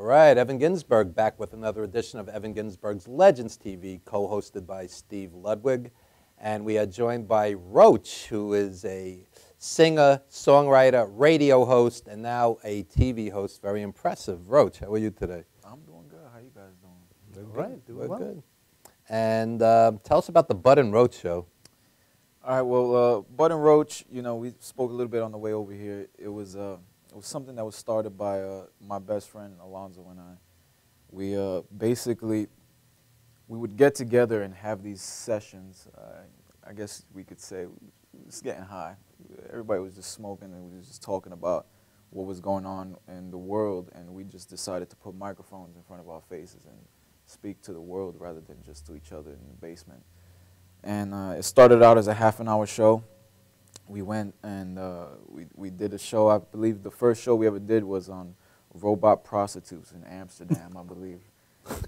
right, Evan Ginsberg back with another edition of Evan Ginsberg's Legends TV, co-hosted by Steve Ludwig. And we are joined by Roach, who is a singer, songwriter, radio host, and now a TV host. Very impressive. Roach, how are you today? I'm doing good. How you guys doing? All right, doing well. Good. And tell us about the Bud and Roach show. All right, well, Bud and Roach, you know, we spoke a little bit on the way over here. It was something that was started by my best friend, Alonzo, and I. We basically, we would get together and have these sessions. I guess we could say it's getting high. Everybody was just smoking and we was just talking about what was going on in the world, and we just decided to put microphones in front of our faces and speak to the world rather than just to each other in the basement. And it started out as a half-an-hour show. We went and we did a show. I believe the first show we ever did was on robot prostitutes in Amsterdam, I believe.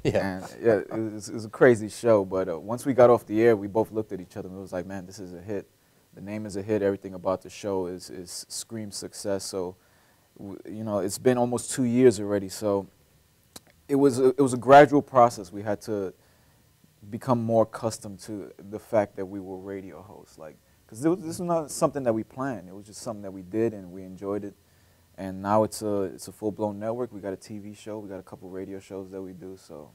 Yeah. And yeah, it was a crazy show. But once we got off the air, we both looked at each other and it was like, man, this is a hit. The name is a hit. Everything about the show is screams success. So, you know, it's been almost 2 years already. So it was a gradual process. We had to become more accustomed to the fact that we were radio hosts, like, because this was not something that we planned. It was just something that we did and we enjoyed it. And now it's a full-blown network. We got a TV show. We got a couple radio shows that we do. So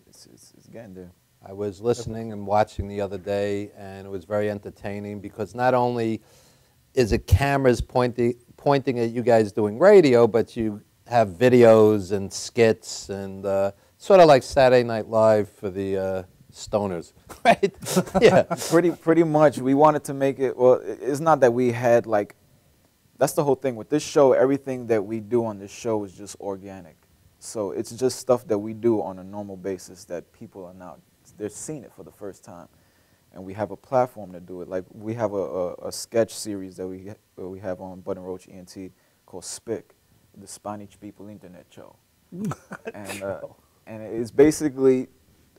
it's getting there. I was listening and watching the other day, and it was very entertaining because not only is it cameras pointing at you guys doing radio, but you have videos and skits and sort of like Saturday Night Live for the stoners, right? Yeah. Pretty much. We wanted to make it, well, it's not that we had like, that's the whole thing with this show. Everything that we do on this show is just organic. So it's just stuff that we do on a normal basis that people are now, they're seeing it for the first time. And we have a platform to do it. Like we have a sketch series that we have on Bud and Roach ENT called SPIC, the Spanish People Internet Show. And it's basically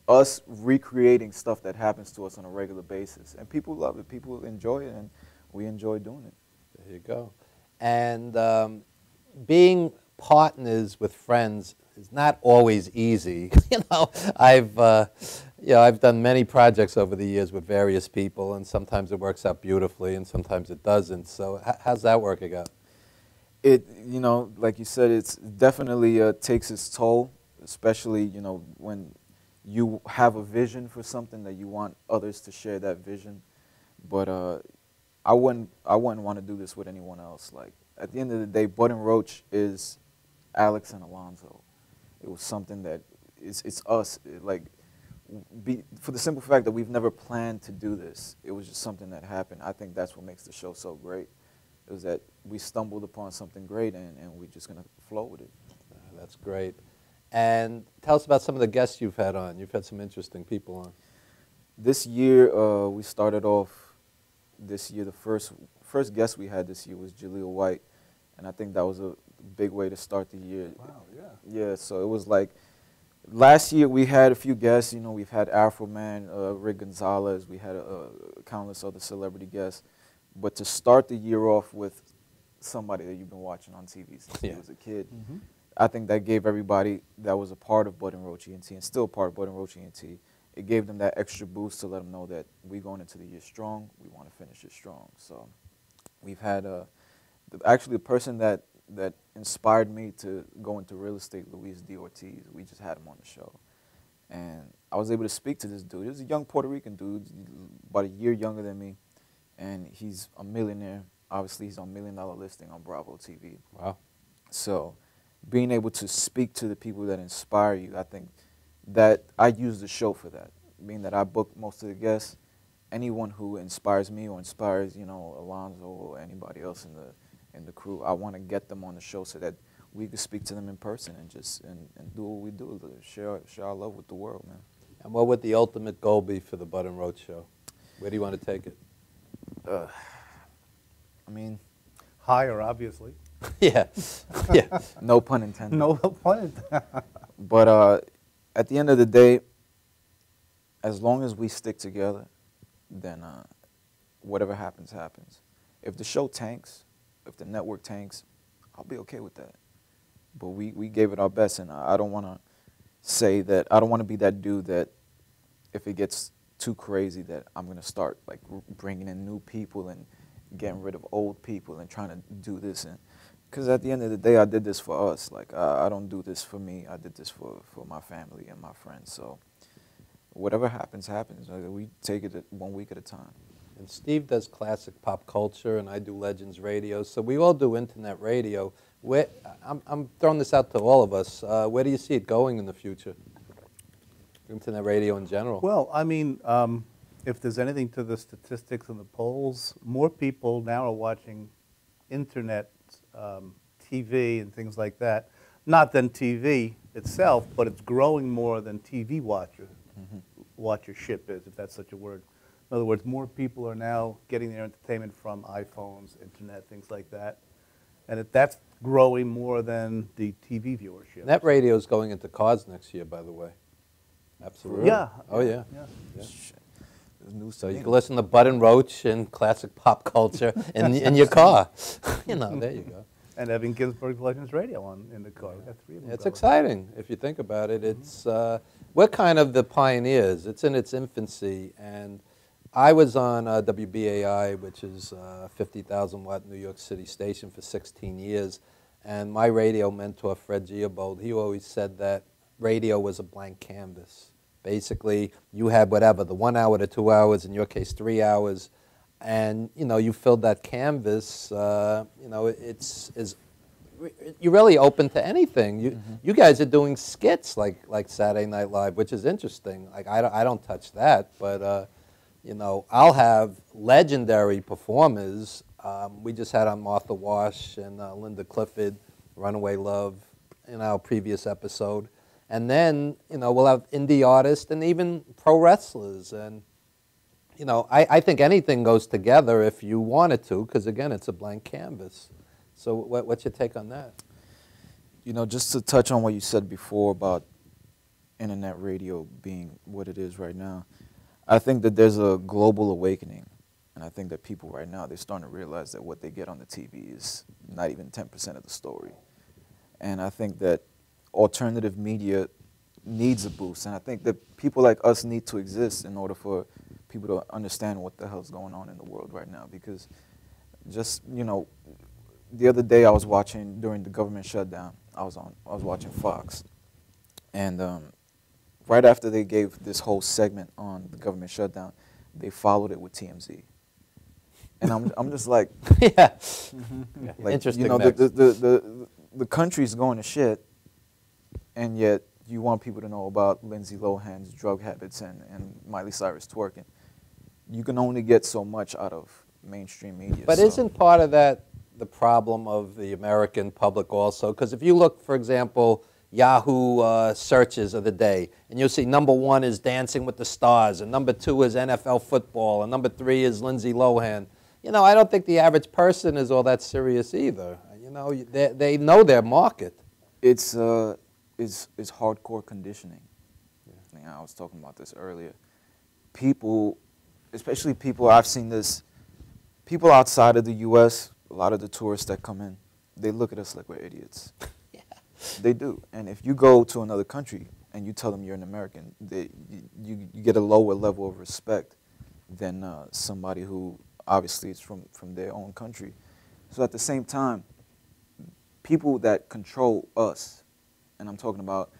us recreating stuff that happens to us on a regular basis. And people love it. People enjoy it, and we enjoy doing it. There you go. And being partners with friends is not always easy. I've done many projects over the years with various people, and sometimes it works out beautifully, and sometimes it doesn't. So how's that working out? It, you know, like you said, it's definitely takes its toll, especially, you know, when you have a vision for something that you want others to share that vision. But I wouldn't want to do this with anyone else. Like, at the end of the day, Bud and Roach is Alex and Alonzo. It was something that it's us. For the simple fact that we've never planned to do this. It was just something that happened. I think that's what makes the show so great. It was that we stumbled upon something great, and we're just going to flow with it. That's great. And tell us about some of the guests you've had on. You've had some interesting people on. This year, we started off this year, the first guest we had this year was Jaleel White, and I think that was a big way to start the year. Wow, yeah. Yeah, so it was like, last year we had a few guests. You know, we've had Afro Man, Rick Gonzalez, we had countless other celebrity guests. But to start the year off with somebody that you've been watching on TV since you was a kid, I think that gave everybody that was a part of Bud and Roach ENT and still a part of Bud and Roach ENT, it gave them that extra boost to let them know that we're going into the year strong, we want to finish it strong. So we've had, actually the person that inspired me to go into real estate, Luis D. Ortiz, we just had him on the show. And I was able to speak to this dude. He was a young Puerto Rican dude, about a year younger than me, and he's a millionaire. Obviously, he's on $1 Million Listing on Bravo TV. Wow. So being able to speak to the people that inspire you, I think that I use the show for that. Being that I book most of the guests, anyone who inspires me or inspires, you know, Alonzo or anybody else in the crew, I want to get them on the show so that we can speak to them in person and just and do what we do, share our love with the world, man. And what would the ultimate goal be for the Bud and Roach show? Where do you want to take it? I mean, Higher, obviously. Yeah. Yeah. no pun intended. No pun intended. But at the end of the day, as long as we stick together, then whatever happens, happens. If the show tanks, if the network tanks, I'll be okay with that. but we gave it our best, and I don't want to say that, I don't want to be that dude that if it gets too crazy that I'm going to start like bringing in new people and getting rid of old people and trying to do this. And because at the end of the day, I did this for us. Like, I don't do this for me. I did this for my family and my friends. So whatever happens, happens. We take it 1 week at a time. And Steve does classic pop culture, and I do Legends Radio. So we all do internet radio. I'm throwing this out to all of us. Where do you see it going in the future? Internet radio in general. Well, I mean, if there's anything to the statistics and the polls, more people now are watching internet, TV and things like that. Not than TV itself, but it's growing more than TV watchership is, if that's such a word. In other words, more people are now getting their entertainment from iPhones, internet, things like that. And that's growing more than the TV viewership. Net radio is going into cars next year, by the way. Absolutely. Yeah. Oh, yeah. Yeah. Shit. So you can listen to Bud and Roach and classic pop culture in your car. You know, there you go. And Evan Ginsberg's Legends Radio in the car. That's really It's exciting if you think about it. It's we're kind of the pioneers. It's in its infancy, and I was on WBAI, which is a 50,000-watt New York City station for 16 years, and my radio mentor, Fred Giabold, he always said that radio was a blank canvas. Basically, you had whatever, the 1 hour to 2 hours, in your case 3 hours, and you filled that canvas. You're really open to anything. You guys are doing skits like Saturday Night Live, which is interesting. Like I don't touch that, but I'll have legendary performers. We just had on Martha Wash and Linda Clifford, Runaway Love, in our previous episode. And then, we'll have indie artists and even pro wrestlers. And, I think anything goes together if you wanted to, because, again, it's a blank canvas. So what's your take on that? Just to touch on what you said before about internet radio being what it is right now, I think that there's a global awakening. And I think that people right now, they're starting to realize that what they get on the TV is not even 10% of the story. And I think that alternative media needs a boost, and I think that people like us need to exist in order for people to understand what the hell's going on in the world right now. Because just the other day I was watching during the government shutdown. I was watching Fox, and right after they gave this whole segment on the government shutdown, they followed it with TMZ, and I'm just like, yeah, like, interesting. The country's going to shit. And yet, you want people to know about Lindsay Lohan's drug habits and Miley Cyrus twerking. You can only get so much out of mainstream media. But isn't part of that the problem of the American public also? Because if you look, for example, Yahoo searches of the day, and you'll see #1 is Dancing with the Stars, and #2 is NFL football, and #3 is Lindsay Lohan. I don't think the average person is all that serious either. They know their market. It's hardcore conditioning. I was talking about this earlier. People, especially people, I've seen this, people outside of the U.S., a lot of the tourists that come in, they look at us like we're idiots. Yeah. They do. And if you go to another country and you tell them you're an American, you get a lower level of respect than somebody who obviously is from their own country. So at the same time, people that control us, and I'm talking about,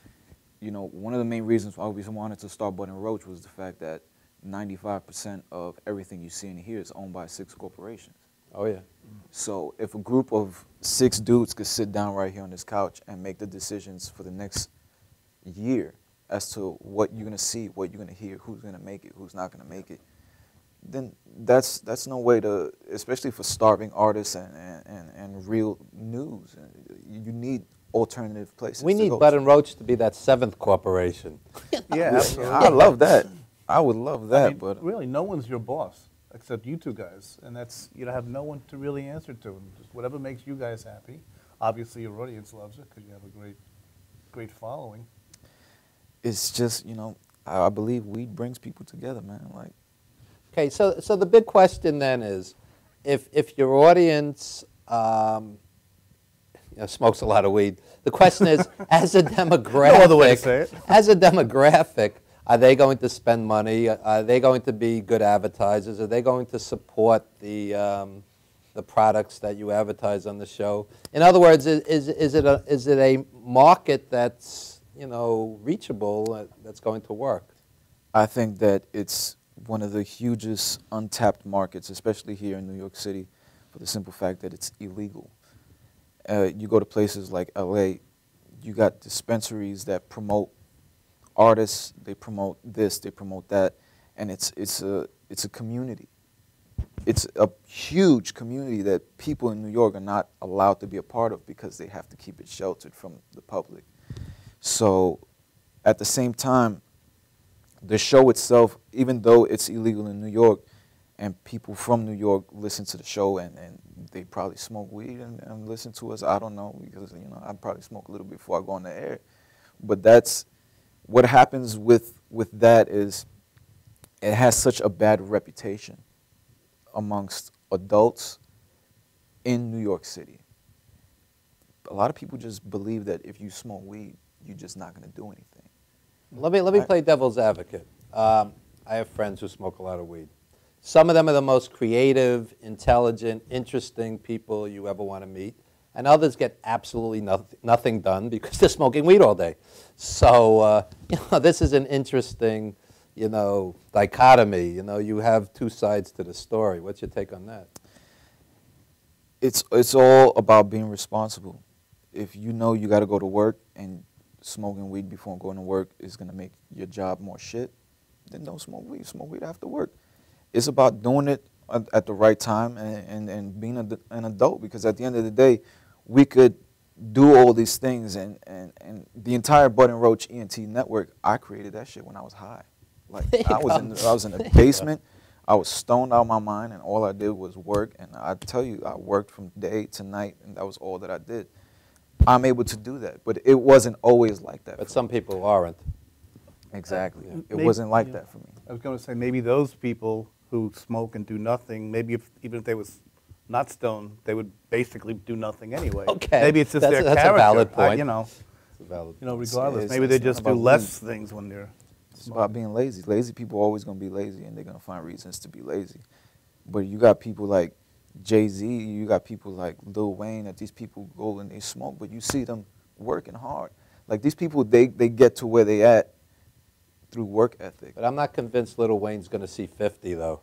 one of the main reasons why we wanted to start Bud and Roach was the fact that 95% of everything you see and hear is owned by 6 corporations. Oh, yeah. So if a group of 6 dudes could sit down right here on this couch and make the decisions for the next year as to what you're going to see, what you're going to hear, who's going to make it, who's not going to make it, then that's no way to, especially for starving artists and real news. You need alternative places. We need Bud and Roach to be that 7th corporation. Yeah, absolutely. I love that. I would love that. I mean, but really, no one's your boss except you two guys, and that's have no one to really answer to. And just whatever makes you guys happy. Obviously, your audience loves it because you have a great following. It's just I believe weed brings people together, man. Like. Okay, so the big question then is, if your audience, smokes a lot of weed. The question is, as a demographic, No other way to say it. as a demographic, are they going to spend money? Are they going to be good advertisers? Are they going to support the products that you advertise on the show? In other words, is it a market that's reachable, that's going to work? I think that it's one of the hugest untapped markets, especially here in New York City, for the simple fact that it's illegal. You go to places like LA, you got dispensaries that promote artists, they promote this, they promote that, and it's a community. It's a huge community that people in New York are not allowed to be a part of because they have to keep it sheltered from the public. So at the same time, the show itself, even though it's illegal in New York, and people from New York listen to the show and they probably smoke weed and listen to us, I don't know, because I probably smoke a little bit before I go on the air. But that's what happens with that is it has such a bad reputation amongst adults in New York City. A lot of people just believe that if you smoke weed, you're just not going to do anything. Let me play devil's advocate. I have friends who smoke a lot of weed. Some of them are the most creative, intelligent, interesting people you ever want to meet, and others get absolutely nothing done because they're smoking weed all day. So this is an interesting dichotomy. You have two sides to the story. What's your take on that? It's all about being responsible. If you know you got to go to work and smoking weed before going to work is going to make your job more shit, then don't smoke weed. Smoke weed after work. It's about doing it at the right time and being an adult, because at the end of the day, we could do all these things, and the entire Bud and Roach ENT network, I created that shit when I was high. Like I was in the basement, I was stoned out of my mind, and all I did was work, and I tell you, I worked from day to night, and that was all that I did. I'm able to do that, but it wasn't always like that. But some people aren't. Exactly. It Maybe, wasn't like that for me. I was going to say maybe those people who smoke and do nothing, maybe even if they was not stoned, they would basically do nothing anyway. Okay. Maybe it's just their that's character. a valid point. It's a valid regardless. It's Maybe they not just do about less things when they're It's about being lazy. Lazy people are always going to be lazy, and they're going to find reasons to be lazy. But you got people like Jay-Z, you got people like Lil Wayne, that these people go and they smoke, but you see them working hard. Like these people, they get to where they at through work ethic. But I'm not convinced Lil Wayne's going to see 50, though.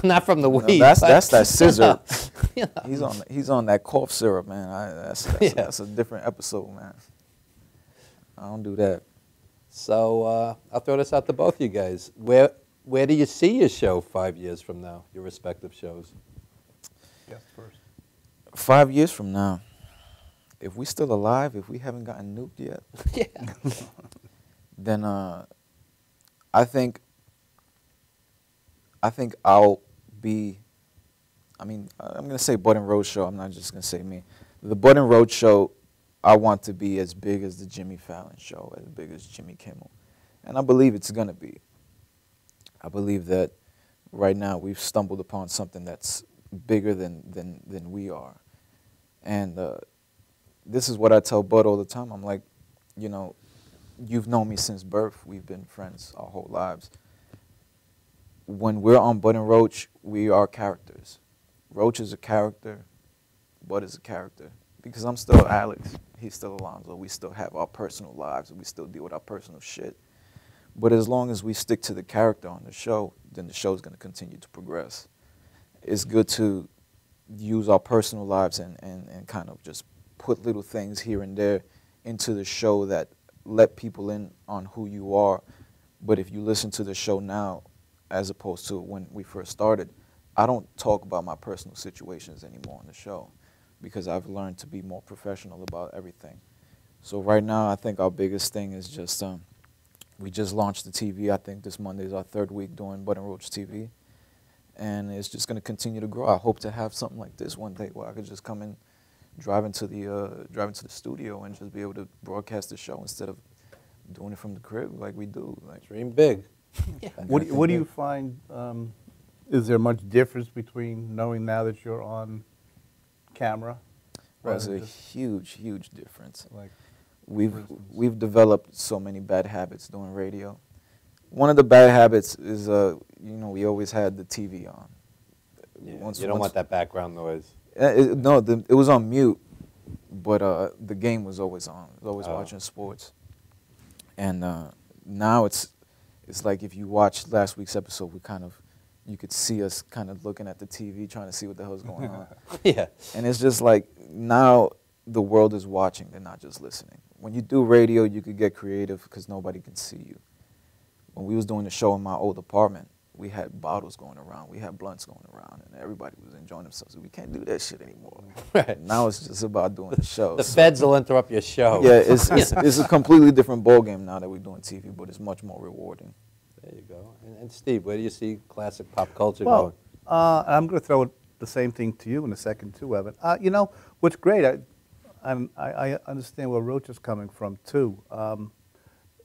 Not from the No, weed. that's that scissor. You know. He's on that cough syrup, man. That's a different episode, man. I don't do that. So I'll throw this out to both you guys. Where do you see your show 5 years from now, your respective shows? Yes, first. 5 years from now, if we still alive, if we haven't gotten nuked yet, Yeah. then I think I'll be, I'm going to say Bud and Roach show. I'm not just going to say me. The Bud and Roach show, I want to be as big as the Jimmy Fallon show, as big as Jimmy Kimmel. And I believe it's going to be. I believe that right now we've stumbled upon something that's bigger than we are. And this is what I tell Bud all the time. I'm like, you've known me since birth. We've been friends our whole lives. When we're on Bud and Roach, we are characters. Roach is a character. Bud is a character. Because I'm still Alex. He's still Alonzo. We still have our personal lives. We still deal with our personal shit. But as long as we stick to the character on the show, then the show's going to continue to progress. It's good to use our personal lives and kind of just put little things here and there into the show that let people in on who you are. But if you listen to the show now, as opposed to when we first started, I don't talk about my personal situations anymore on the show because I've learned to be more professional about everything. So right now, I think our biggest thing is just, we just launched the TV. I think this Monday is our 3rd week doing Bud and Roach TV. And it's just going to continue to grow. I hope to have something like this one day where I could just come in, drive into the studio and just be able to broadcast the show instead of doing it from the crib like we do. Like, Dream big. Yeah. What do you find, is there much difference between knowing now that you're on camera? was rather a just huge difference. like We've developed so many bad habits doing radio. One of the bad habits is, we always had the TV on. Yeah, you don't want that background noise. No, it was on mute, but the game was always on. I was always watching sports. And now it's like if you watched last week's episode, you could see us kind of looking at the TV trying to see what the hell's going on. Yeah. And it's just like now the world is watching, they're not just listening. When you do radio, you could get creative because nobody can see you. When we was doing the show in my old apartment, we had bottles going around, we had blunts going around, and everybody was enjoying themselves. We can't do that shit anymore. Right. Now it's just about doing the show. The feds will interrupt your show. Yeah, it's a completely different ballgame now that we're doing TV, but it's much more rewarding. There you go. And Steve, where do you see classic pop culture well, going? I'm going to throw the same thing to you in a second too, Evan. What's great, I understand where Roach is coming from too.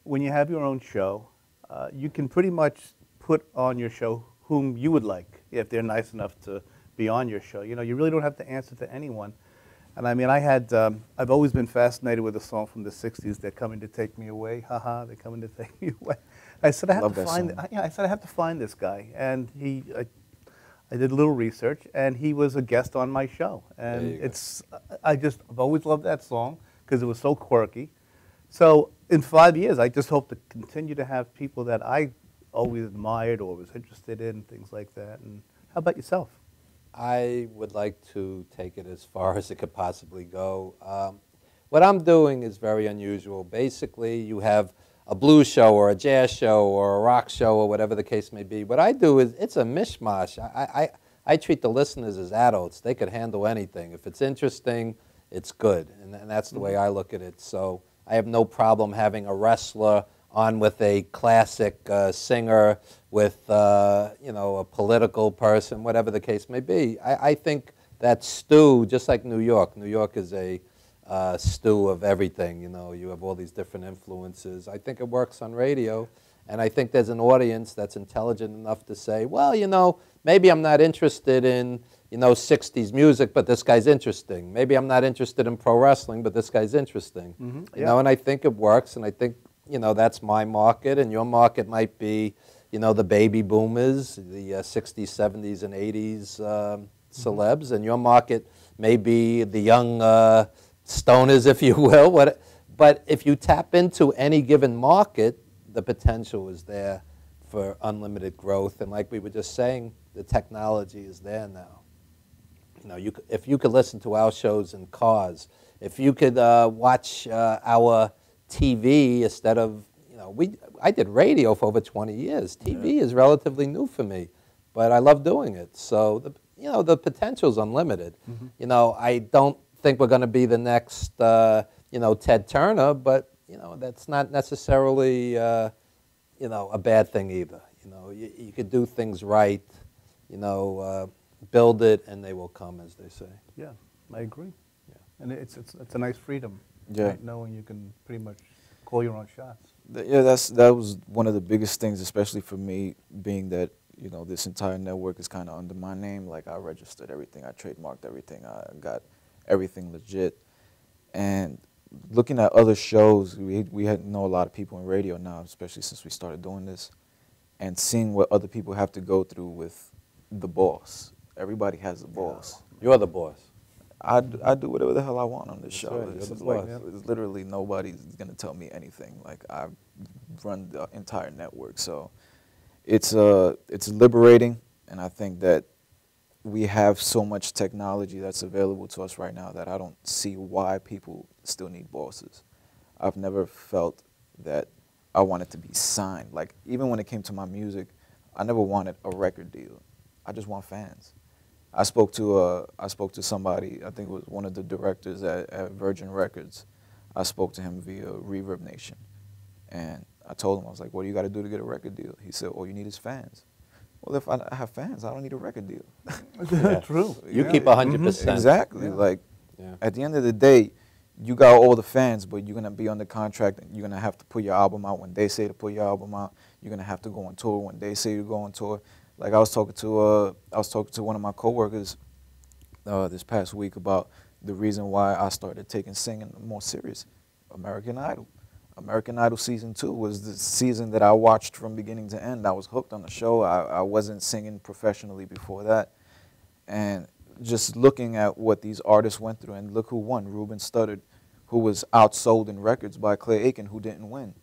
When you have your own show, you can pretty much put on your show whom you would like, if they're nice enough to be on your show. You really don't have to answer to anyone. And I mean, I've always been fascinated with a song from the '60s. They're coming to take me away. Haha, they're coming to take me away. I said I have to find. I said I have to find this guy, and I did a little research, and he was a guest on my show. And I've always loved that song because it was so quirky. So in 5 years, I just hope to continue to have people that I always admired or was interested in, things like that. And how about yourself? I would like to take it as far as it could possibly go. What I'm doing is very unusual. Basically, you have a blues show or a jazz show or a rock show or whatever the case may be. What I do is it's a mishmash. I treat the listeners as adults. They could handle anything. If it's interesting, it's good. And that's the way I look at it. So I have no problem having a wrestler on with a classic singer, with a political person, whatever the case may be. I think that stew, just like New York. New York is a stew of everything. You have all these different influences. I think it works on radio, and I think there's an audience that's intelligent enough to say, well, maybe I'm not interested in 60s music, but this guy's interesting. Maybe I'm not interested in pro wrestling, but this guy's interesting. Mm-hmm. And I think it works, and I think that's my market, and your market might be the baby boomers, the 60s, 70s, and 80s celebs, and your market may be the young stoners, if you will. But if you tap into any given market, the potential is there for unlimited growth. And like we were just saying, the technology is there now. If you could listen to our shows in cars, if you could watch our TV instead of, I did radio for over 20 years. TV is relatively new for me, but I love doing it. So the potential is unlimited. Mm-hmm. I don't think we're going to be the next, Ted Turner, but that's not necessarily, a bad thing either. You could do things right, build it, and they will come, as they say. Yeah, I agree. Yeah, and it's a nice freedom. Yeah, right? Knowing you can pretty much call your own shots. Yeah, that was one of the biggest things, especially for me, being that this entire network is kind of under my name. Like, I registered everything, I trademarked everything, I got everything legit. And looking at other shows, we know a lot of people in radio now, especially since we started doing this, and seeing what other people have to go through with the boss. Everybody has a boss. You're the boss. I do whatever the hell I want on this show. Right. It's literally nobody's going to tell me anything. Like, I run the entire network. So it's liberating, and I think that we have so much technology that's available to us right now that I don't see why people still need bosses. I've never felt that I wanted to be signed. Like, even when it came to my music, I never wanted a record deal. I just want fans. I spoke to somebody, I think it was one of the directors at Virgin Records. I spoke to him via Reverb Nation. And I told him, I was like, what do you got to do to get a record deal? He said, all you need is fans. Well, if I have fans, I don't need a record deal. Yeah. True. You keep 100%. Exactly. Yeah. Like, at the end of the day, you got all the fans, but you're going to be under contract, and you're going to have to put your album out when they say to put your album out. You're going to have to go on tour when they say to go on tour. Like, I was talking to one of my coworkers this past week about the reason why I started taking singing more serious. American Idol. American Idol season 2 was the season that I watched from beginning to end. I was hooked on the show. I wasn't singing professionally before that. And just looking at what these artists went through, and look who won, Ruben Studdard, who was outsold in records by Clay Aiken, who didn't win.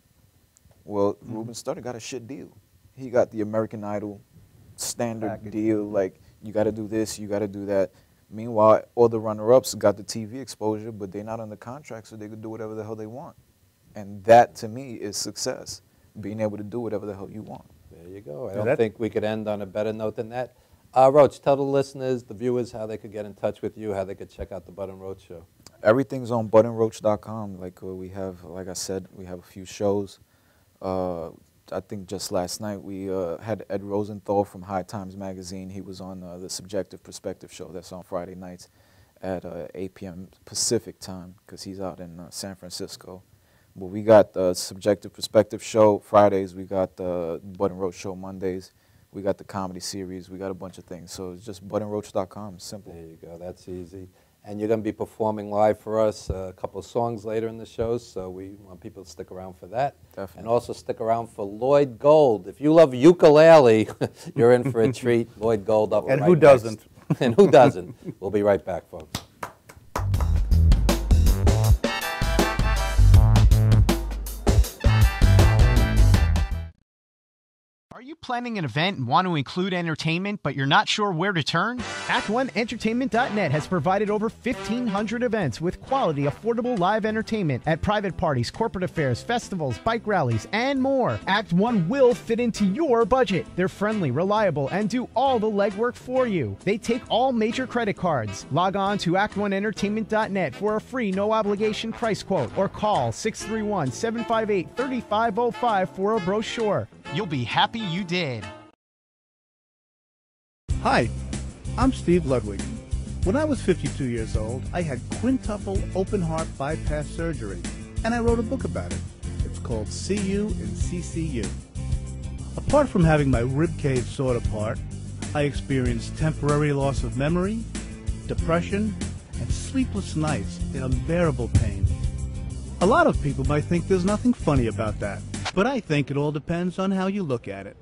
Well, Ruben Studdard got a shit deal. He got the American Idol standard deal, like, you got to do this, you got to do that. Meanwhile, all the runner-ups got the TV exposure, but they're not under contract, so they could do whatever the hell they want. And that, to me, is success, being able to do whatever the hell you want. There you go. I don't think we could end on a better note than that. Roach, tell the listeners, the viewers, how they could get in touch with you, how they could check out the Bud and Roach show. Everything's on budandroach.com. Like we have, like I said, we have a few shows. I think just last night we had Ed Rosenthal from High Times Magazine. He was on the Subjective Perspective show. That's on Friday nights at 8 p.m. Pacific time, because he's out in San Francisco. But we got the Subjective Perspective show Fridays. We got the Bud and Roach show Mondays. We got the comedy series. We got a bunch of things. So it's just budandroach.com. Simple. There you go. That's easy. And you're going to be performing live for us a couple of songs later in the show, so we want people to stick around for that. Definitely. And also stick around for Lloyd Gold. If you love ukulele, you're in for a treat. Lloyd Gold up And right who doesn't? And who doesn't? We'll be right back, folks. Are you planning an event and want to include entertainment, but you're not sure where to turn? Act1Entertainment.net has provided over 1,500 events with quality, affordable live entertainment at private parties, corporate affairs, festivals, bike rallies, and more. Act 1 will fit into your budget. They're friendly, reliable, and do all the legwork for you. They take all major credit cards. Log on to Act1Entertainment.net for a free, no-obligation price quote, or call 631-758-3505 for a brochure. You'll be happy you did. Hi, I'm Steve Ludwig. When I was 52 years old, I had quintuple open heart bypass surgery, and I wrote a book about it. It's called See You in CCU. Apart from having my rib cage sawed apart, I experienced temporary loss of memory, depression, and sleepless nights in unbearable pain. A lot of people might think there's nothing funny about that, but I think it all depends on how you look at it.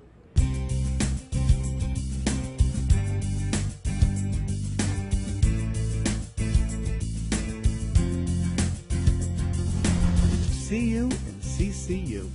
See you in CCU.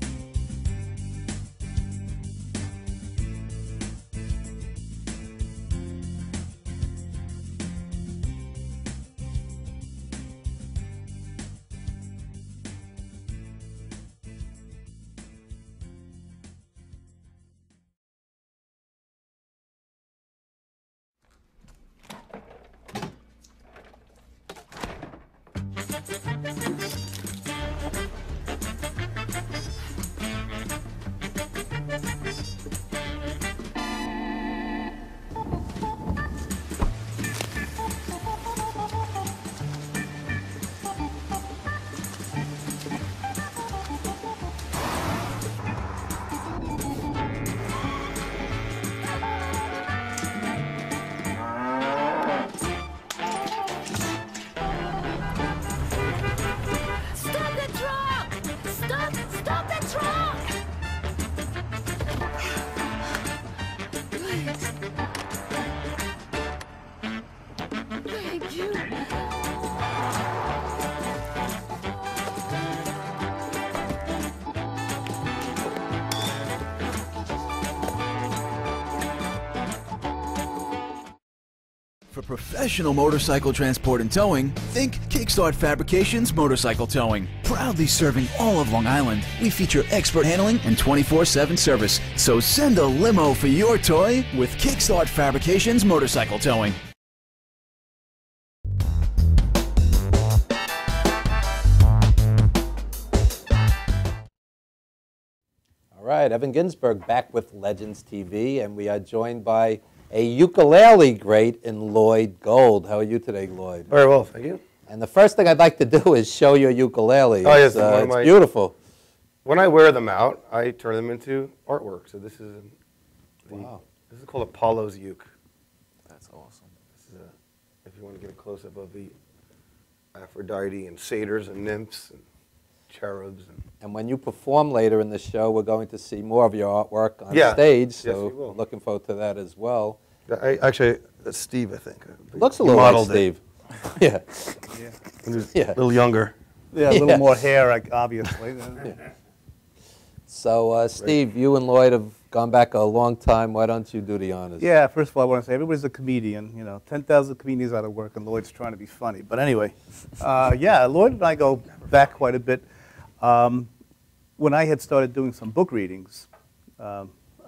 For professional motorcycle transport and towing, think Kickstart Fabrications Motorcycle Towing. Proudly serving all of Long Island, we feature expert handling and 24/7 service. So send a limo for your toy with Kickstart Fabrications Motorcycle Towing. All right, Evan Ginsberg back with Legends TV, and we are joined by a ukulele great in Lloyd Gold. How are you today, Lloyd? Very well, thank you. And the first thing I'd like to do is show your ukulele. Oh, yes, it's beautiful. When I wear them out, I turn them into artwork. So this is Wow. This is called Apollo's uke. That's awesome. This is if you want to get a close up of the Aphrodite and satyrs and nymphs and cherubs. And when you perform later in the show, we're going to see more of your artwork on Yeah. stage. Yes, So you will. looking forward to that as well. Actually, that's Steve, I think. Looks a He little like modeled it Steve. Yeah. when he was Yeah. a little younger. Yeah, a little Yeah. more hair, like, obviously. So, Steve, you and Lloyd have gone back a long time. Why don't you do the honors? Yeah, first of all, I want to say everybody's a comedian. You know, 10,000 comedians out of work, and Lloyd's trying to be funny. But anyway, yeah, Lloyd and I go back quite a bit. When I had started doing some book readings,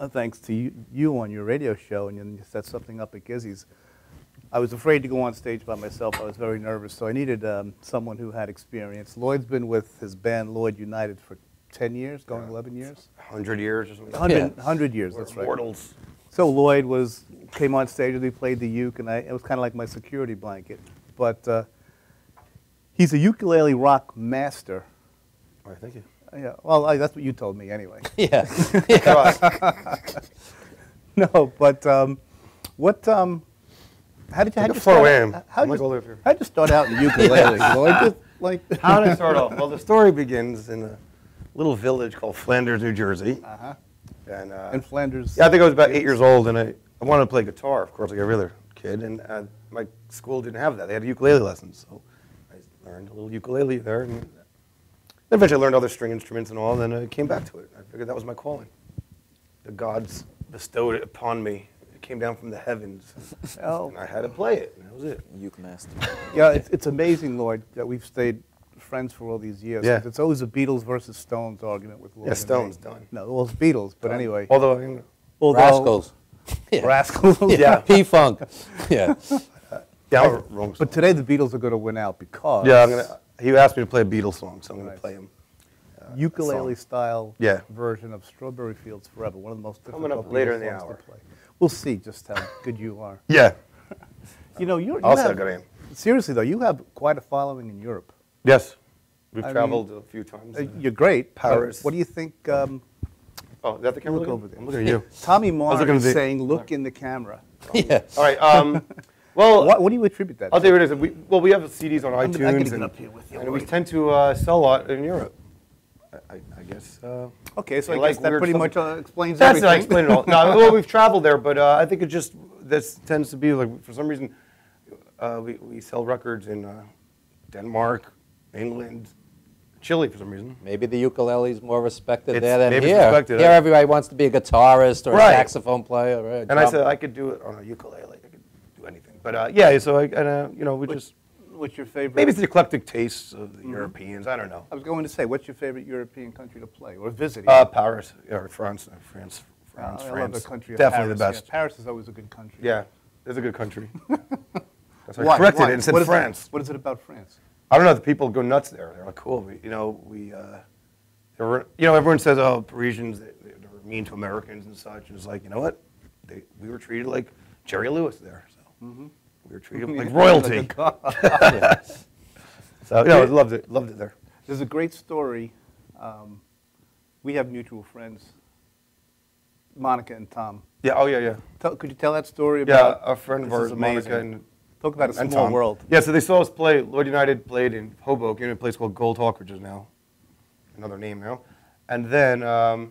thanks to you on your radio show, and you set something up at Gizzy's, I was afraid to go on stage by myself. I was very nervous, so I needed someone who had experience. Lloyd's been with his band, Lloyd United, for 10 years, going 11 years? 100 years or something. 100 years, that's right. Mortals. So Lloyd came on stage and he played the uke, and it was kind of like my security blanket. But he's a ukulele rock master. All right, thank you. Yeah, well, that's what you told me anyway. Yeah. No, but how did you Flow start am. out? I'm like all over here. How'd you start out in ukulele, Lloyd? Just like How did I start off? Well, the story begins in a little village called Flanders, New Jersey. And in Flanders. yeah, I think I was about 8 years old, and I wanted to play guitar, of course, like every other kid. And my school didn't have that; they had ukulele lessons, so I learned a little ukulele there, and then eventually I learned other string instruments and all. And then I came back to it. I figured that was my calling. The gods bestowed it upon me. It came down from the heavens, Oh. and I had to play it, and that was it. Uke master. Yeah, it's amazing, Lloyd, that we've stayed friends for all these years. Yeah. It's always a Beatles versus Stones argument with Lloyd. Yeah, and Stones, me. done. No, well, it's Beatles, but anyway. Although, I mean, Rascals. Yeah. Rascals. Yeah. P-Funk. Yeah. yeah, I'm wrong. But today the Beatles are going to win out because Yeah, he asked me to play a Beatles song, so I'm going Right. to play him. ukulele style Yeah. version of Strawberry Fields Forever, one of the most difficult Coming up later in the Beatles songs hour. to play. We'll see just how good you are. Yeah. You know, you I'll say have, how good I am. seriously though, you have quite a following in Europe. Yes. We've I traveled a few times. You're great. but Paris. What do you think? Oh, is that the camera? Look looking? over there. I'm looking at you. Tommy Marr looking is at the- saying, "Look in the camera." Yeah. All right. Well, What do you attribute that? I'll to? tell you what it is. We have CDs on I'm iTunes, gonna get and, up here with you, and we Lloyd. tend to sell a lot in Europe. I guess. Okay, so I You guess like that weird pretty stuff? much explains That's everything. I explain it all. No, well, we've traveled there, but I think it just this tends to be like for some reason we sell records in Denmark, England, Chile for some reason. Maybe the ukulele's more respected It's- there than maybe it's here. respected, Here, huh? everybody wants to be a guitarist or Right. a saxophone player. Or a And I drum- said I could do it on a ukulele. I could do anything. But yeah, so we just What's your favorite? maybe it's the eclectic tastes of the Europeans. I don't know. I was going to say, what's your favorite European country to play or visit? Paris or France. I love France. the country of Definitely Paris. the best. Yeah, Paris is always a good country. Yeah, it's a good country. That's why Why? I corrected Why? it and said What is it- France. What is it about France? I don't know. The people go nuts there. They're like, cool. Everyone says, oh, Parisians, they're mean to Americans and such. And it's like, you know what? We were treated like Jerry Lewis there. So we were treated like royalty. So I loved it there. There's a great story. We have mutual friends, Monica and Tom. Yeah. Oh yeah. Could you tell that story Yeah. about? A friend of This is ours, Monica, amazing. and Talk about a and small Tom. world. Yeah, so they saw us play. Lloyd United played in Hoboken, in a place called Gold Hawk, which is now another name now. And then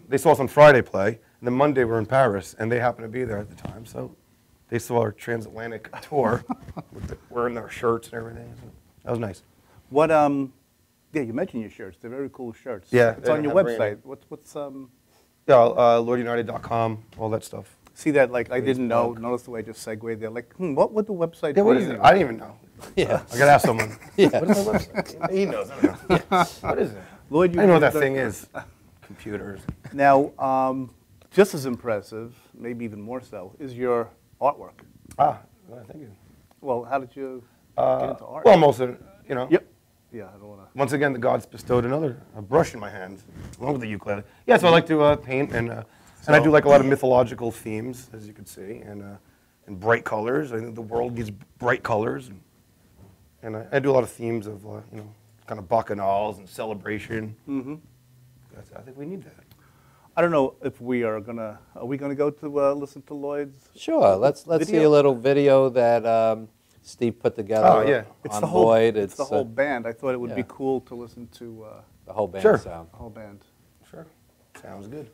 they saw us on Friday play, and then Monday we're in Paris, and they happened to be there at the time. So they saw our transatlantic tour, wearing their shirts and everything. So that was nice. What? Yeah, you mentioned your shirts. They're very cool shirts. Yeah, it's they on don't your have website. branding. What's Yeah, LordUnited.com, all that stuff. See that? Like I didn't know. Facebook. Notice the way I just segued there. Like, what would the website Yeah, what be? is it? I didn't even know. Yeah. I gotta ask someone. Yeah. What is my website? He knows. I don't know. What is it? Lloyd, I don't know what that thing is. Computers. Now, just as impressive, maybe even more so, is your artwork. Well, thank you. Well, how did you get into art? Well, most of Yep. Yeah, I don't want to. Once again, the gods bestowed a brush in my hand, along with the ukulele. Yeah, so I like to paint, and I do like a lot of mythological themes, as you can see, and bright colors. I think the world needs bright colors, and I do a lot of themes of kind of bacchanals and celebration. Mm-hmm. I think we need that. I don't know if we are gonna. Are we gonna go to listen to Lloyd's? Sure. Let's see Video? a little video that Steve put together Oh, yeah. It's on the whole, Lloyd. it's the whole band. I thought it would be yeah. cool to listen to the whole band Sure. sound. the whole band. Sure. Sounds good.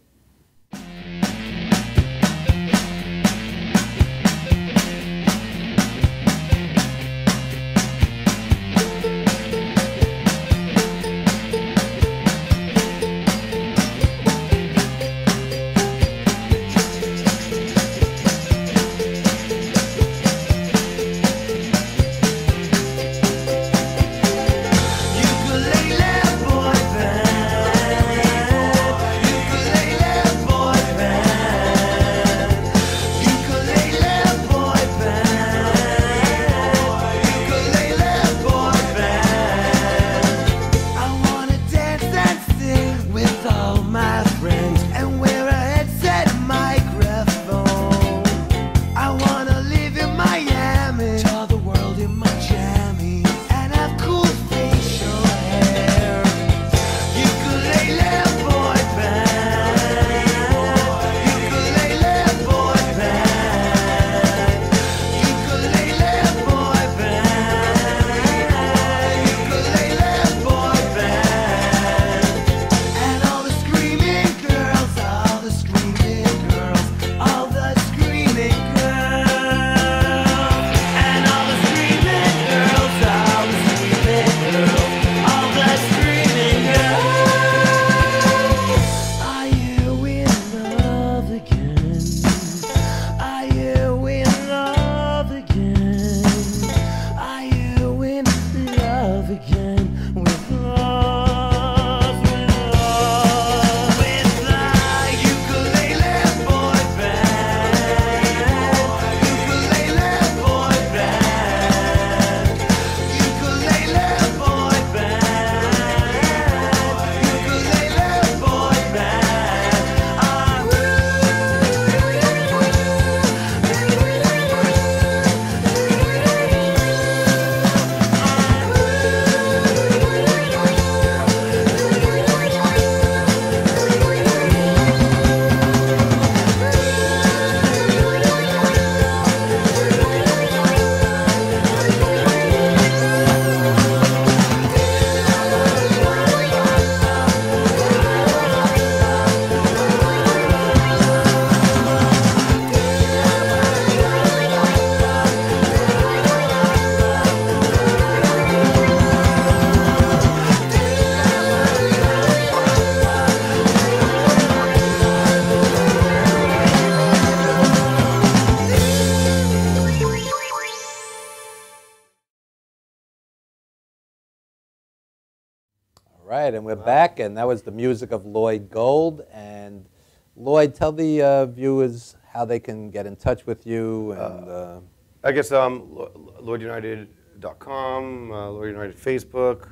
Right, and we're back, and that was the music of Lloyd Gold. And Lloyd, tell the viewers how they can get in touch with you. And I guess LloydUnited.com, Lloyd United Facebook,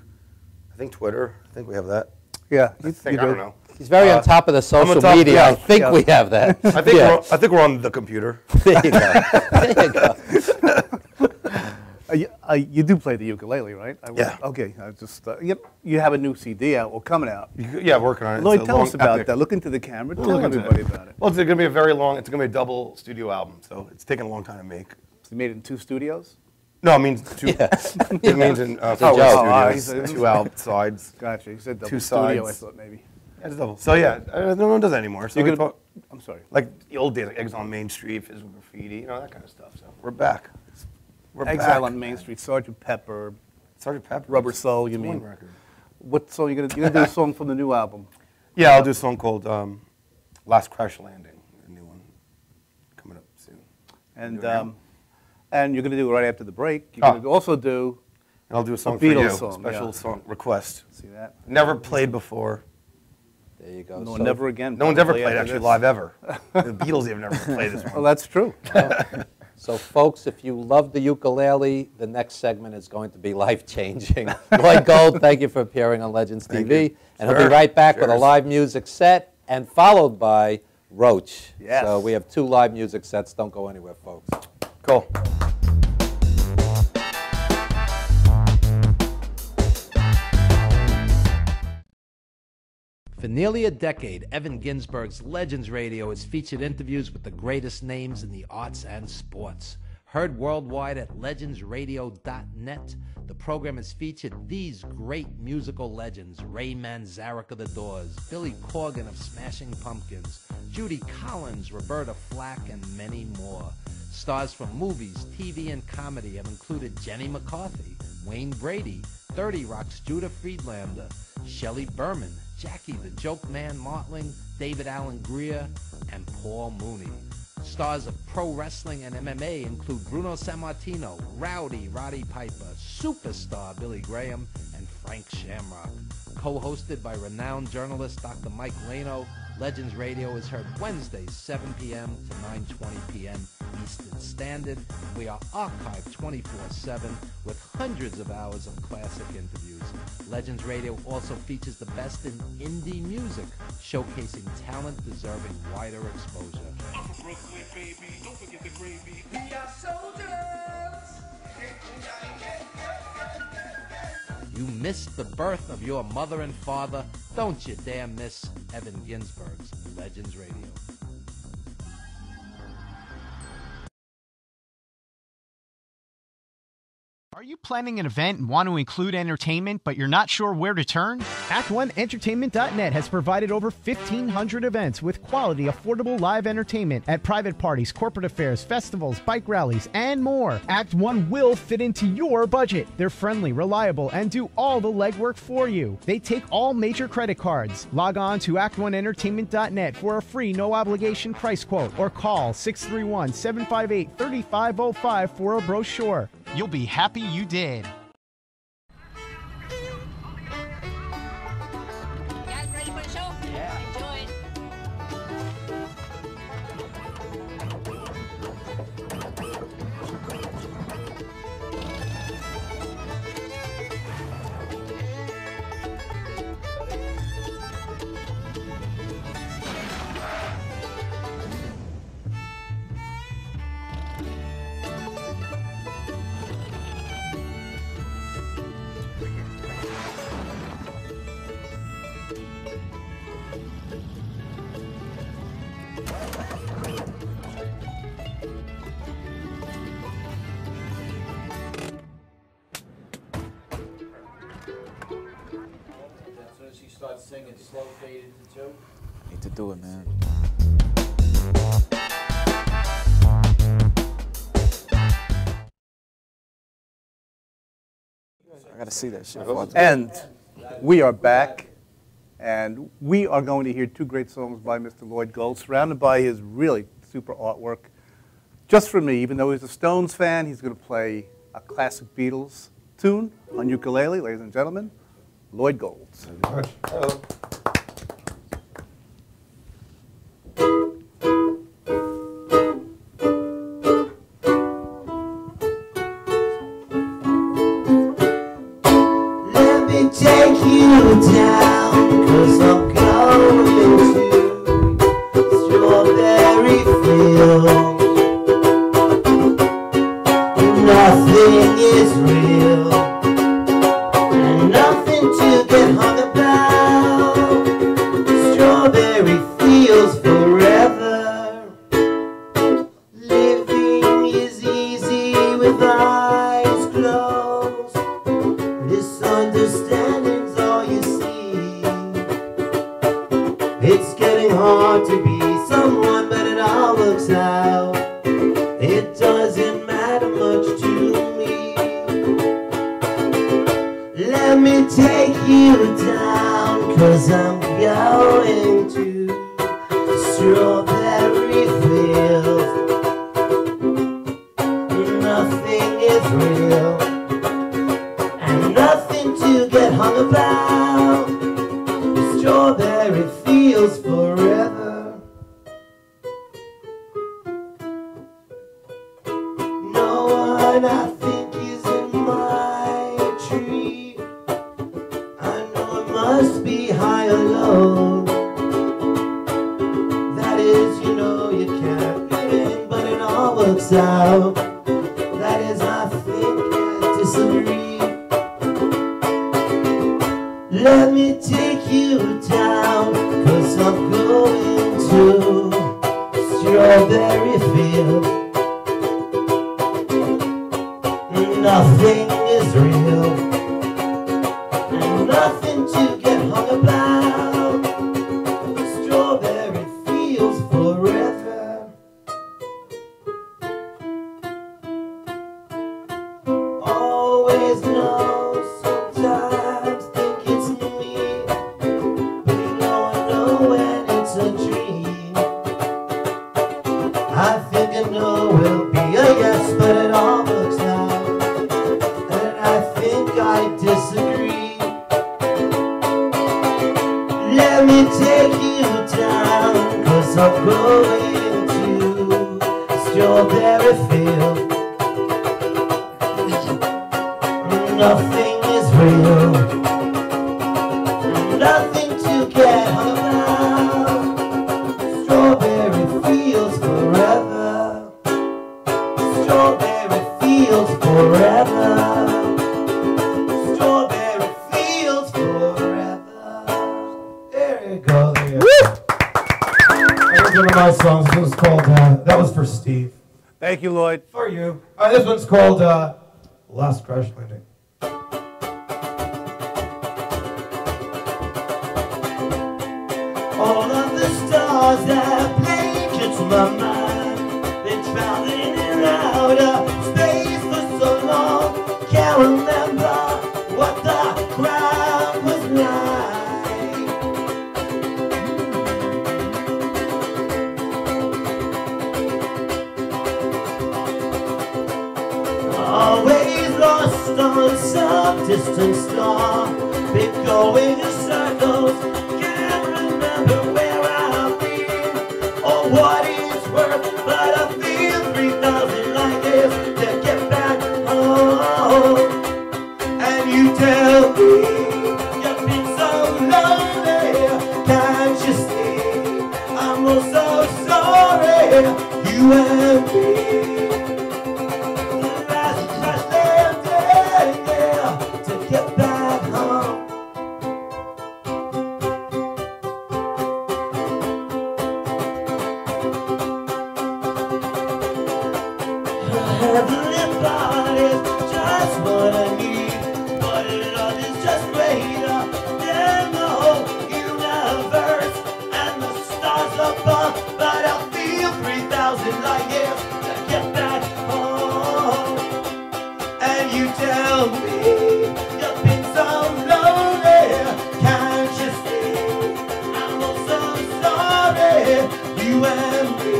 I think Twitter. I think we have that. Yeah, I think, I don't know. he's very on top of the social top, media. yeah, I think yeah. we have that. I think, Yeah. I think we're on the computer. There you go. There you go. You do play the ukulele, right? Yeah. Okay. I just you have a new CD out or coming out. Yeah, working on it. Lloyd, It's a tell long us about epic. that. Look into the camera. Tell Look into everybody about it. Well, it's going to be a very long, it's going to be a double studio album, so it's taken a long time to make. You made it in 2 studios. No, it means two. Yeah. It means in joke. Power Studios, Oh, two outsides. Gotcha. You said double 2 studio. sides. I thought maybe. Yeah, it's double. So yeah, no one does that anymore. So You're we gonna- thought, I'm sorry. like the old days, like Eggs on Main Street, Physical Graffiti, you know, that kind of stuff. So we're back. We're Exile back. on Main Street, Sgt. Pepper, Sgt. Pepper. Rubber Soul. You It's mean? one record. What song you gonna do? A song from the new album. Yeah, I'll do a song called Last Crash Landing, a new one coming up soon. And Do it now. and you're gonna do it right after the break. You're Oh. gonna also do. And I'll do a song Beatles for you, song, special yeah. song request. See that? Never played before. There you go. No, So- never again. No one's ever probably played after actually this. live ever. The Beatles have never played this Well, one. that's true. So, folks, if you love the ukulele, the next segment is going to be life-changing. Lloyd Gold, thank you for appearing on Legends Thank TV. you. And he'll be Sure. right back with a Cheers. live music set, and followed by Roach. Yes. So we have 2 live music sets. Don't go anywhere, folks. Cool. For nearly a decade, Evan Ginsberg's Legends Radio has featured interviews with the greatest names in the arts and sports. Heard worldwide at legendsradio.net. The program has featured these great musical legends: Ray Manzarek of the Doors, Billy Corgan of Smashing Pumpkins, Judy Collins, Roberta Flack, and many more. Stars from movies, TV, and comedy have included Jenny McCarthy, Wayne Brady, 30 Rock's Judah Friedlander, Shelley Berman, Jackie the Joke Man Martling, David Allen Greer, and Paul Mooney. Stars of pro wrestling and MMA include Bruno Sammartino, Rowdy Roddy Piper, Superstar Billy Graham, and Frank Shamrock. Co-hosted by renowned journalist Dr. Mike Lano, Legends Radio is heard Wednesdays 7 p.m. to 9:20 p.m. Eastern Standard. We are archived 24/7 with hundreds of hours of classic interviews. Legends Radio also features the best in indie music, showcasing talent deserving wider exposure. I'm from Brooklyn, baby. Don't forget the gravy. We are soldiers. You missed the birth of your mother and father. Don't you dare miss Evan Ginsberg's Legends Radio. Are you planning an event and want to include entertainment, but you're not sure where to turn? Act1Entertainment.net has provided over 1,500 events with quality, affordable live entertainment at private parties, corporate affairs, festivals, bike rallies, and more. Act 1 will fit into your budget. They're friendly, reliable, and do all the legwork for you. They take all major credit cards. Log on to Act1Entertainment.net for a free, no-obligation price quote, or call 631-758-3505 for a brochure. You'll be happy you did. Guys, ready for the show? Yeah. Enjoy it. As soon as she starts singing slow fade into two. Need to do it, man. I gotta see that shit. And we are back, and we are going to hear two great songs by Mr. Lloyd Gold, surrounded by his really super artwork. Just for me, even though he's a Stones fan, he's going to play a classic Beatles tune on ukulele, ladies and gentlemen, Lloyd Gold. Hello. Let me take you down, 'cause I'm going to strawberry fields. Nothing is real, and nothing to get hung about. Strawberry fields forever. Living is easy with eyes closed. Misunderstanding's all you see. It's getting hard to be someone, but it all works out. It doesn't matter much to me. Let me take you down, 'cause I'm going to strawberry fields. Nothing is real, and nothing to get hung about. Strawberry fields forever. No one I think is in my tree. I know it must be high or low. That is, you know, you can't get in, but it all works out. That is, I think I disagree. Let me take you down, 'cause I'm going to strawberry field. nothing is real, and nothing to get hung about. The strawberry fields forever. Always know, sometimes think it's me, but you know when it's a dream. I think I know will be a yes, but it all looks out, and I think I disagree. Let me take you down, 'cause I'm going to a strawberry field. Nothing is real, nothing to get hung about. Strawberry fields forever. Strawberry fields forever. Strawberry fields forever. There you go. There. That was one of my songs. It was called, that was for Steve. Thank you, Lloyd. For you. This one's called Last Crash Landing. All of the stars that blink into my mind, been traveling in outer space for so long, can't remember what the crowd was like. Always lost on some distant star, been going in circles, can't remember where I've been or what it's worth, but I feel 3,000 like this to get back home. And you tell me you've been so lonely, can't you see? I'm oh so sorry, you and me. To get back home. Heavenly body's just what I need, but love is just greater than the whole universe and the stars above. But I feel 3,000 light years to get back home. And you tell me you've been so lonely, can't you see? I'm oh so sorry, you and me.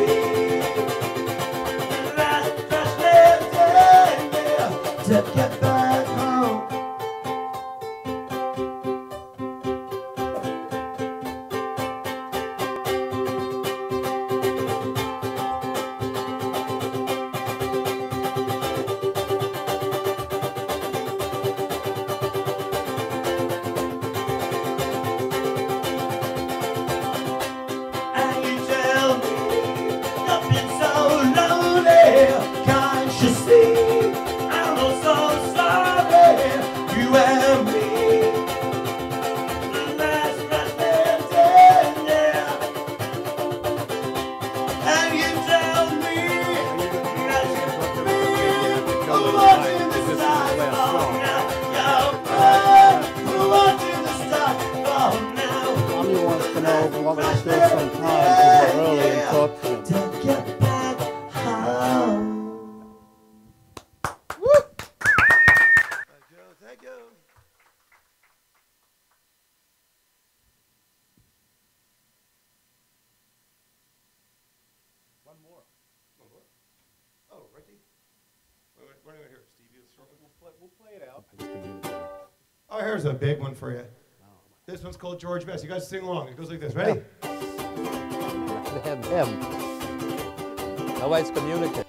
The last crash landing to get back home. And you tell me you've been so lonely, can't you see? I'm oh so sorry, you and me. The last crash landing, yeah. And you tell me that you're watching the stars fall now. You're watching the stars fall now. Tommy wants to know what was still some time to go early and talk to him. To get back home. Thank you. One more. Oh, Ricky. What do I hear, Steve? We'll play it out. Oh, here's a big one for you. This one's called George Best. You guys sing along. It goes like this. Ready? Him. Nobody's communicating.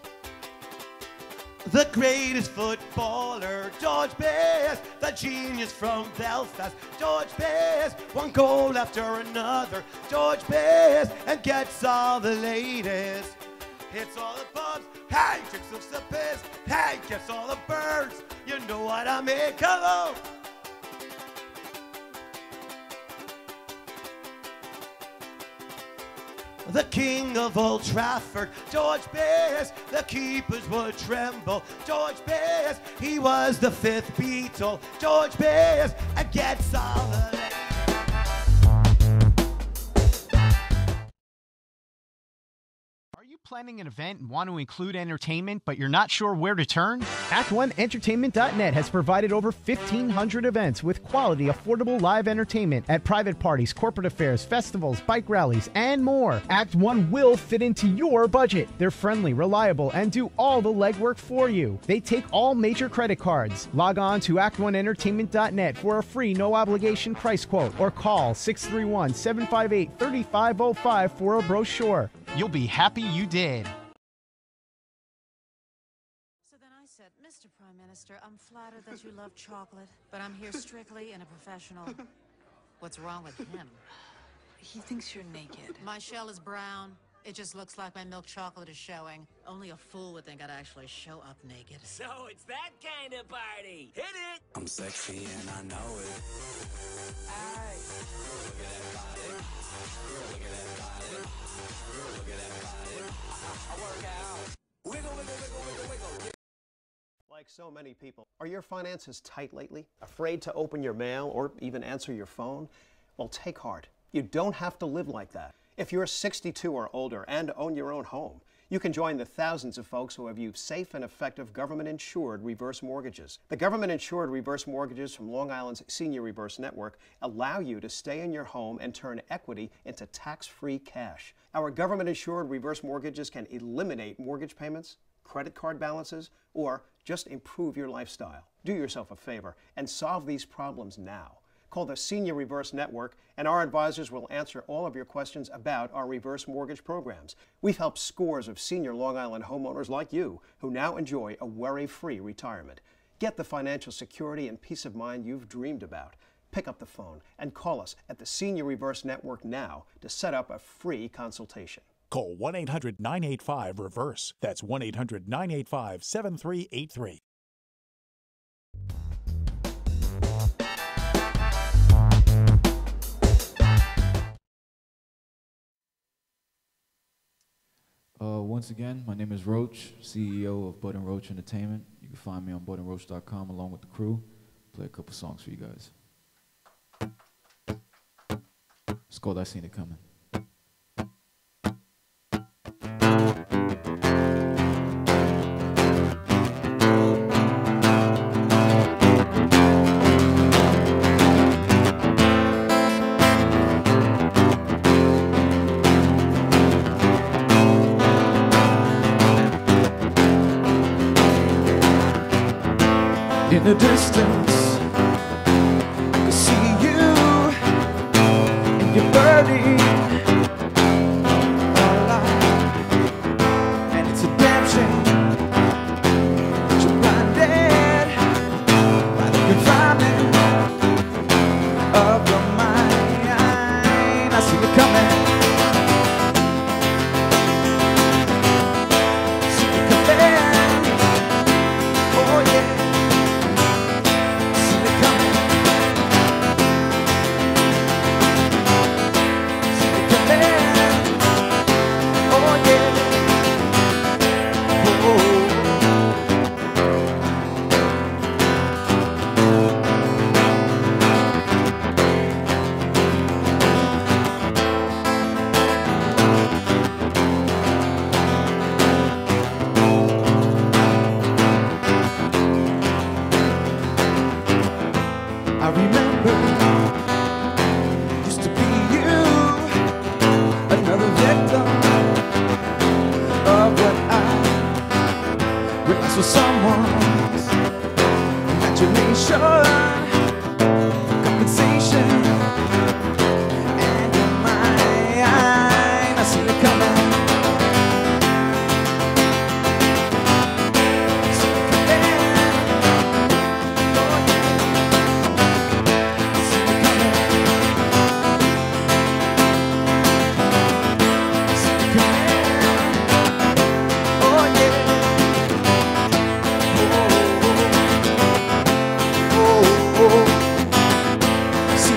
The greatest footballer, George Best, the genius from Belfast, George Best, one goal after another, George Best, and gets all the ladies. Hits all the pubs, hey, tricks of the piss, hey, gets all the birds. You know what I mean? Come on. the king of Old Trafford. George Best, the keepers would tremble. George Best, he was the fifth Beatle. George Best gets all the... Are you planning an event and want to include entertainment, but you're not sure where to turn? Act1Entertainment.net has provided over 1,500 events with quality, affordable live entertainment at private parties, corporate affairs, festivals, bike rallies, and more. Act 1 will fit into your budget. They're friendly, reliable, and do all the legwork for you. They take all major credit cards. Log on to Act1Entertainment.net for a free, no-obligation price quote, or call 631-758-3505 for a brochure. You'll be happy you did. So then I said, Mr. Prime Minister, I'm flattered that you love chocolate, but I'm here strictly in a professional... What's wrong with him? He thinks you're naked. My shell is brown. It just looks like my milk chocolate is showing. Only a fool would think I'd actually show up naked. So it's that kind of party. Hit it! I'm sexy and I know it. Aye. Look at that body. Look at that body. Look at that body. I work out. Wiggle, wiggle, wiggle, wiggle, wiggle. Like so many people, are your finances tight lately? Afraid to open your mail or even answer your phone? Well, take heart. You don't have to live like that. If you're 62 or older and own your own home, you can join the thousands of folks who have used safe and effective government-insured reverse mortgages. The government-insured reverse mortgages from Long Island's Senior Reverse Network allow you to stay in your home and turn equity into tax-free cash. Our government-insured reverse mortgages can eliminate mortgage payments, credit card balances, or just improve your lifestyle. Do yourself a favor and solve these problems now. Call the Senior Reverse Network, and our advisors will answer all of your questions about our reverse mortgage programs. We've helped scores of senior Long Island homeowners like you who now enjoy a worry-free retirement. Get the financial security and peace of mind you've dreamed about. Pick up the phone and call us at the Senior Reverse Network now to set up a free consultation. Call 1-800-985-REVERSE. That's 1-800-985-7383. Once again, my name is Roach, CEO of Bud and Roach Entertainment. You can find me on budandroach.com along with the crew. Play a couple songs for you guys. It's called I Seen It Coming. In the distance, I can see you and you're burning alive. And it's a damn shame that you're blinded by the confinement of your mind. I see you coming. See you coming. Oh yeah. I remember used to be you, another victim of what I realized was someone's imagination, compensation, and your mind. I see it coming. See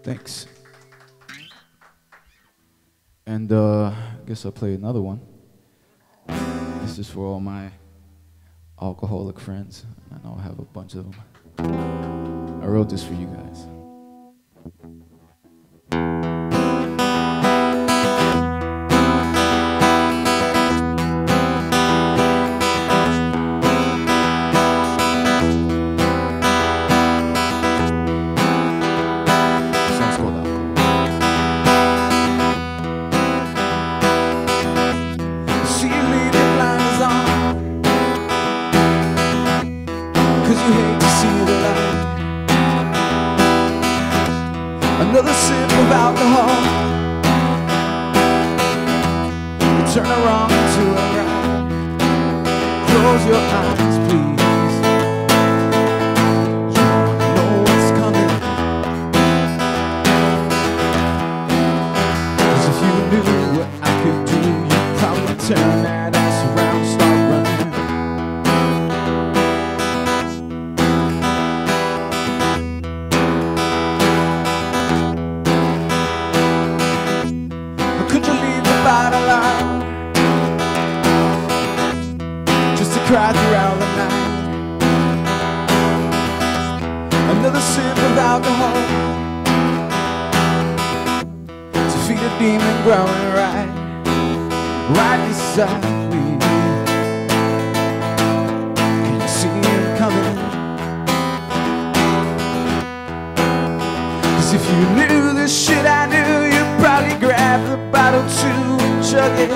Thanks. And I guess I'll play another one. This is for all my alcoholic friends. I know I have a bunch of them. I wrote this for you guys. Another sip of alcohol. You turn around to a right. Close your eyes, please. You wanna know what's coming. 'Cause if you knew what I could do, you'd probably turn that ass around and start running. Cry throughout the night. Another sip of alcohol to feed a demon growing right beside me. Can you see him coming? 'Cause if you knew the shit I knew, you'd probably grab the bottle too and chug it.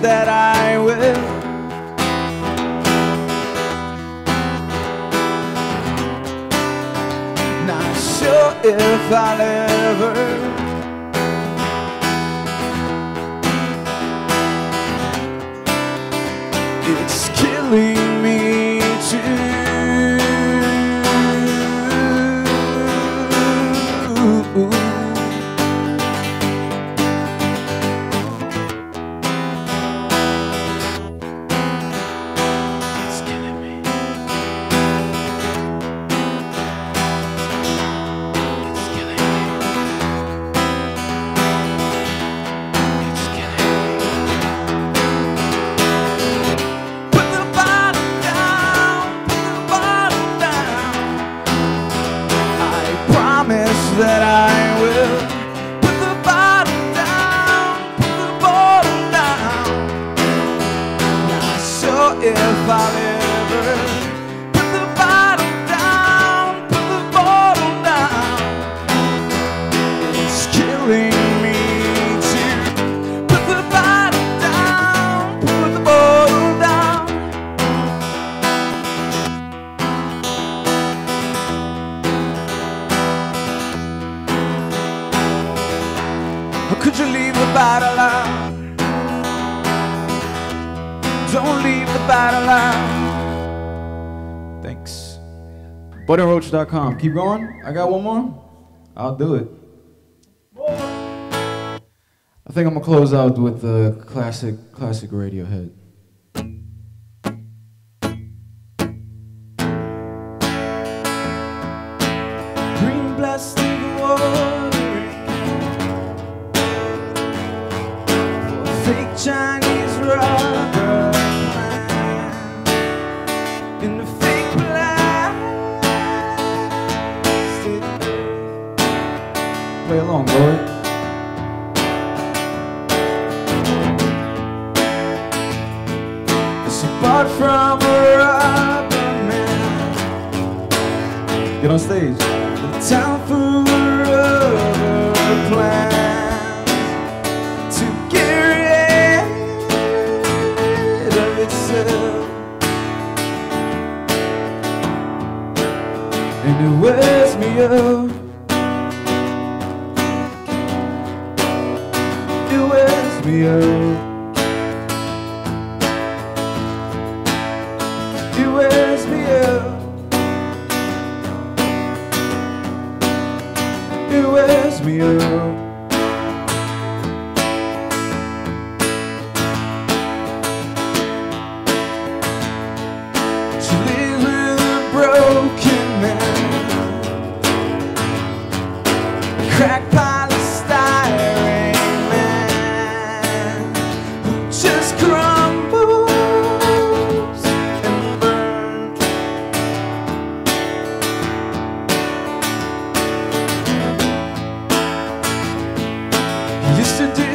That I will. Not sure if I'll ever. It's killing me too. That I will put the bottle down, put the bottle down. Not sure if I'll ever put the bottle down, put the bottle down. It's killing me too. Put the bottle down, put the bottle down. Could you leave the bottle out? Don't leave the bottle out. Thanks. ButtonRoach.com. Keep going. I got one more. I'll do it. I think I'm gonna close out with the classic Radiohead. Green plastic watering, fake Chinese rubber plant in the fake plastic. Play along, Lloy. It's bought from a rubber man. Get on stage. The town for rubber plants to get rid of itself, and it wears me out. It wears me out. It wears me out. It wears me out. to do.